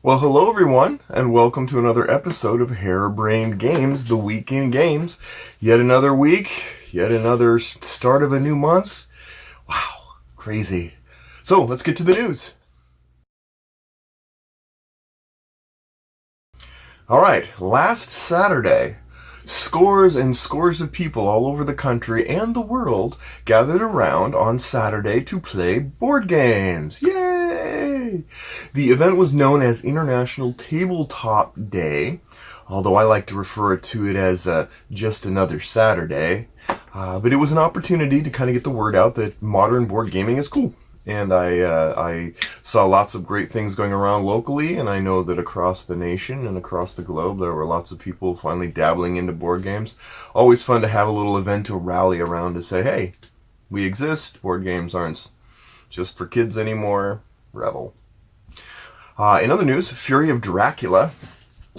Well, hello everyone, and welcome to another episode of Harebrained Games, the Weekend Games. Yet another week, yet another start of a new month. Wow, crazy. So, let's get to the news. Alright, last Saturday, scores and scores of people all over the country and the world gathered around on Saturday to play board games. Yay! The event was known as International Tabletop Day, although I like to refer to it as just another Saturday. But it was an opportunity to kind of get the word out that modern board gaming is cool. And I saw lots of great things going around locally, and I know that across the nation and across the globe there were lots of people finally dabbling into board games. Always fun to have a little event to rally around to say, hey, we exist, board games aren't just for kids anymore, revel. In other news, Fury of Dracula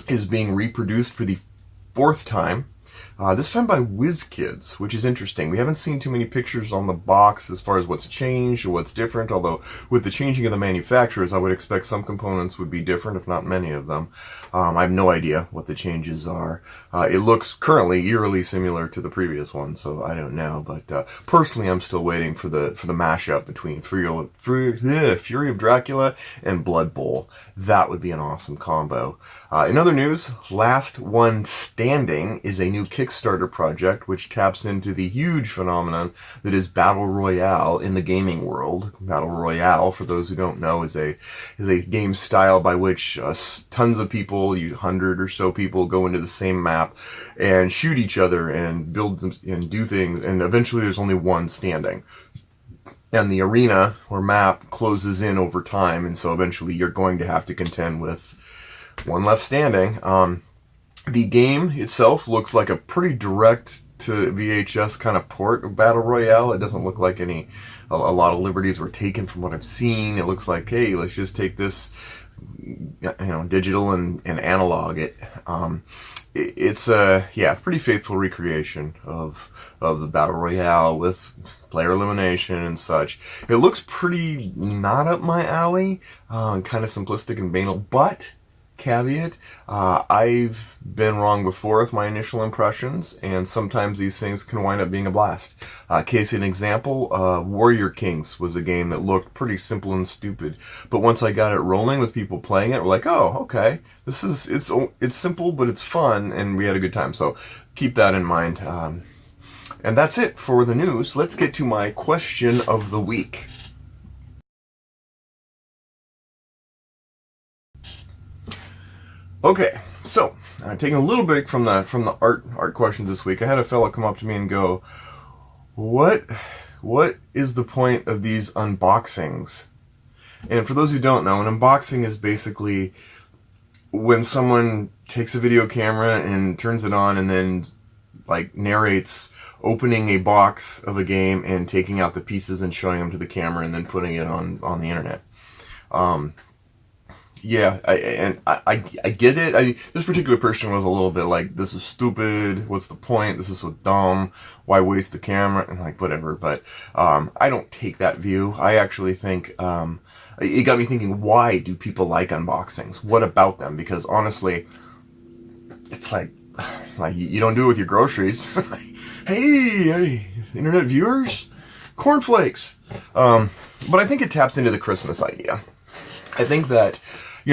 is being reproduced for the fourth time. This time by WizKids, which is interesting. We haven't seen too many pictures on the box as far as what's changed or what's different, although with the changing of the manufacturers, I would expect some components would be different, if not many of them. I have no idea what the changes are. It looks currently eerily similar to the previous one, so I don't know. But personally, I'm still waiting for the mashup between Fury of Dracula and Blood Bowl. That would be an awesome combo. In other news, Last One Standing is a new Kickstarter project which taps into the huge phenomenon that is Battle Royale in the gaming world. Battle Royale, for those who don't know, is a game style by which tons of people, 100 or so people, go into the same map and shoot each other and build them and do things, and eventually there's only one standing. And the arena or map closes in over time, and so eventually you're going to have to contend with one left standing. The game itself looks like a pretty direct to VHS kind of port of Battle Royale. It doesn't look like a lot of liberties were taken from what I've seen. It looks like, hey, let's just take this, digital and analog it. It's a pretty faithful recreation of the Battle Royale with player elimination and such. It looks pretty not up my alley, kind of simplistic and banal, but caveat, I've been wrong before with my initial impressions, and sometimes these things can wind up being a blast. Case in example, Warrior Kings was a game that looked pretty simple and stupid, but once I got it rolling with people playing it, we're like, oh, okay, it's simple, but it's fun, and we had a good time, so keep that in mind. And that's it for the news. Let's get to my question of the week. Okay, so taking a little break from the art questions this week, I had a fellow come up to me and go, "What is the point of these unboxings?" And for those who don't know, an unboxing is basically when someone takes a video camera and turns it on and then narrates opening a box of a game and taking out the pieces and showing them to the camera and then putting it on the internet. Yeah, I get it. This particular person was a little bit like, this is stupid, what's the point, this is so dumb, why waste the camera, and whatever, but I don't take that view. I actually think, it got me thinking, why do people like unboxings? What about them? Because honestly, it's like you don't do it with your groceries. hey, internet viewers, cornflakes. But I think it taps into the Christmas idea. I think that,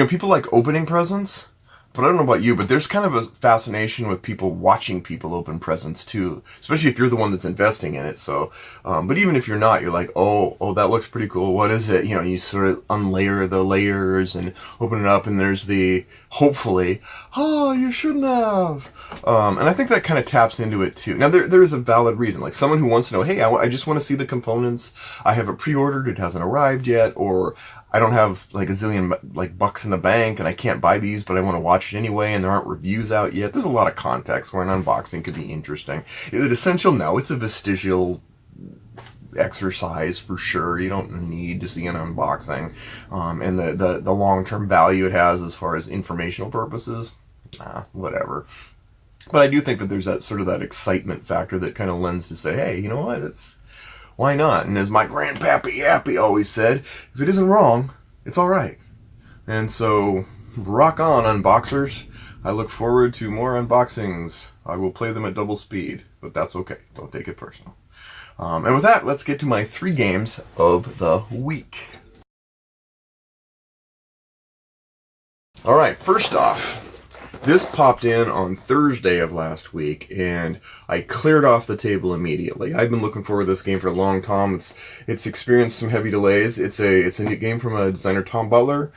people like opening presents, but I don't know about you, but there's kind of a fascination with people watching people open presents too, especially if you're the one that's investing in it. So, but even if you're not, you're like, oh, that looks pretty cool. What is it? You sort of unlayer the layers and open it up, and there's the, hopefully, oh, you shouldn't have. And I think that kind of taps into it too. Now, there is a valid reason, like someone who wants to know, hey, I just want to see the components. I have it pre-ordered, it hasn't arrived yet, or I don't have a zillion bucks in the bank and I can't buy these, but I want to watch it anyway, and there aren't reviews out yet. There's a lot of context where an unboxing could be interesting. Is it essential? No, it's a vestigial exercise for sure. You don't need to see an unboxing, and the long-term value it has as far as informational purposes, whatever. But I do think that there's that sort of that excitement factor that kind of lends to say, hey, you know what, why not? And as my grandpappy Yappy always said, if it isn't wrong, it's all right. And so rock on, unboxers. I look forward to more unboxings. I will play them at double speed, but that's okay. Don't take it personal. And with that, let's get to my 3 games of the week. Alright, first off, this popped in on Thursday of last week, and I cleared off the table immediately. I've been looking forward to this game for a long time. It's experienced some heavy delays. It's a new game from a designer, Tom Butler.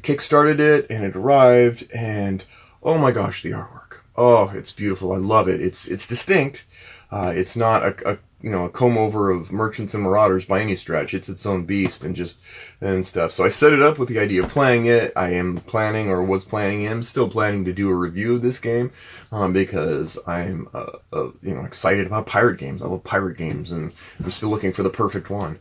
Kickstarted it, and it arrived, and oh my gosh, the artwork. Oh, it's beautiful. I love it. It's distinct. It's not a comb over of Merchants and Marauders by any stretch. It's its own beast and stuff. So I set it up with the idea of playing it. I am still planning to do a review of this game because I'm excited about pirate games. I love pirate games, and I'm still looking for the perfect one.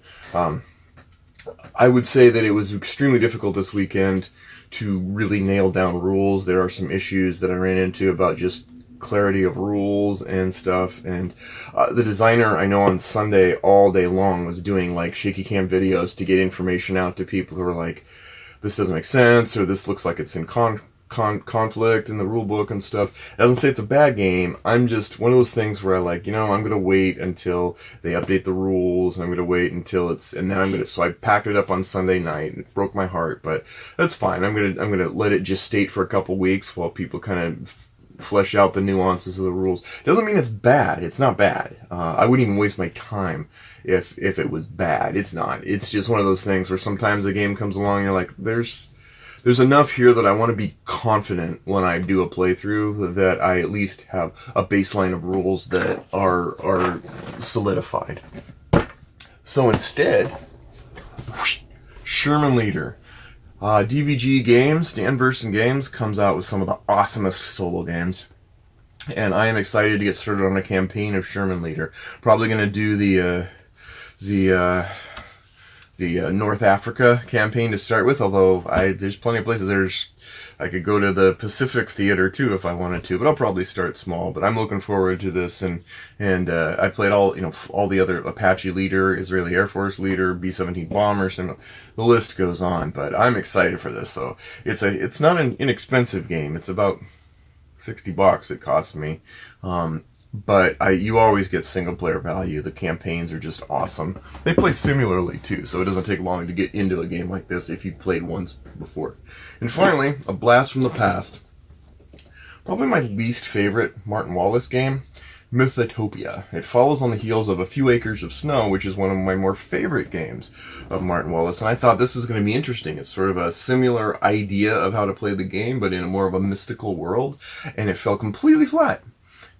I would say that it was extremely difficult this weekend to really nail down rules. There are some issues that I ran into about just clarity of rules and stuff, and the designer, I know, on Sunday all day long was doing like shaky cam videos to get information out to people who are like, this doesn't make sense, or this looks like it's in conflict in the rule book and stuff. It doesn't say it's a bad game. I'm just one of those things where I'm gonna wait until they update the rules, and I'm gonna wait until so I packed it up on Sunday night, and it broke my heart, but that's fine. I'm gonna let it just state for a couple weeks while people kind of flesh out the nuances of the rules. Doesn't mean it's bad. It's not bad. I wouldn't even waste my time if it was bad. It's not. It's just one of those things where sometimes a game comes along and you're like, there's enough here that I want to be confident when I do a playthrough that I at least have a baseline of rules that are solidified. So instead, Sherman Leader. DVG Games, Dan Verson Games, comes out with some of the awesomest solo games, and I am excited to get started on a campaign of Sherman Leader. Probably going to do the North Africa campaign to start with, although there's plenty of places. I could go to the Pacific Theater too if I wanted to, but I'll probably start small. But I'm looking forward to this, and I played all the other Apache Leader, Israeli Air Force Leader, B-17 bombers, and the list goes on. But I'm excited for this. So it's not an inexpensive game. It's about $60 it cost me. But you always get single player value. The campaigns are just awesome. They play similarly too, so it doesn't take long to get into a game like this if you've played once before. And finally, a blast from the past. Probably my least favorite Martin Wallace game, Mythotopia. It follows on the heels of A Few Acres of Snow, which is one of my more favorite games of Martin Wallace, and I thought this was going to be interesting. It's sort of a similar idea of how to play the game, but in a more of a mystical world, and it fell completely flat.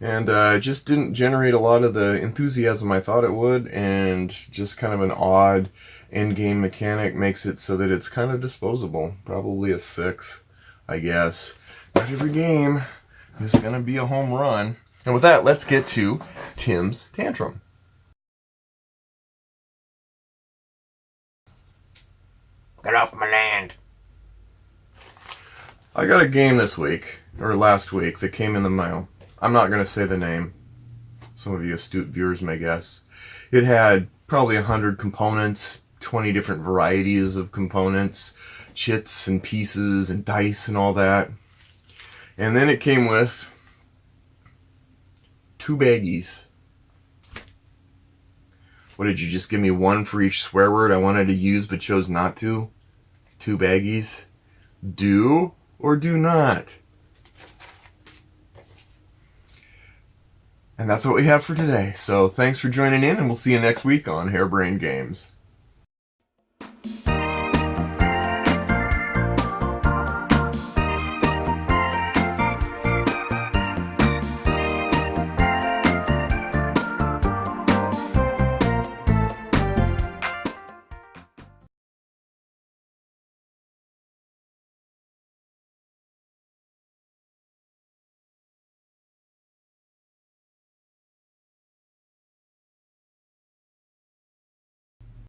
And just didn't generate a lot of the enthusiasm I thought it would, and just kind of an odd end-game mechanic makes it so that it's kind of disposable. Probably a 6, I guess. Not every game is going to be a home run. And with that, let's get to Tim's Tantrum. Get off my land. I got a game this week, or last week, that came in the mail. I'm not going to say the name. Some of you astute viewers may guess. It had probably 100 components, 20 different varieties of components, chits and pieces and dice and all that. And then it came with 2 baggies. What, did you just give me one for each swear word I wanted to use but chose not to? 2 baggies? Do or do not? And that's what we have for today. So thanks for joining in, and we'll see you next week on Harebrained Games.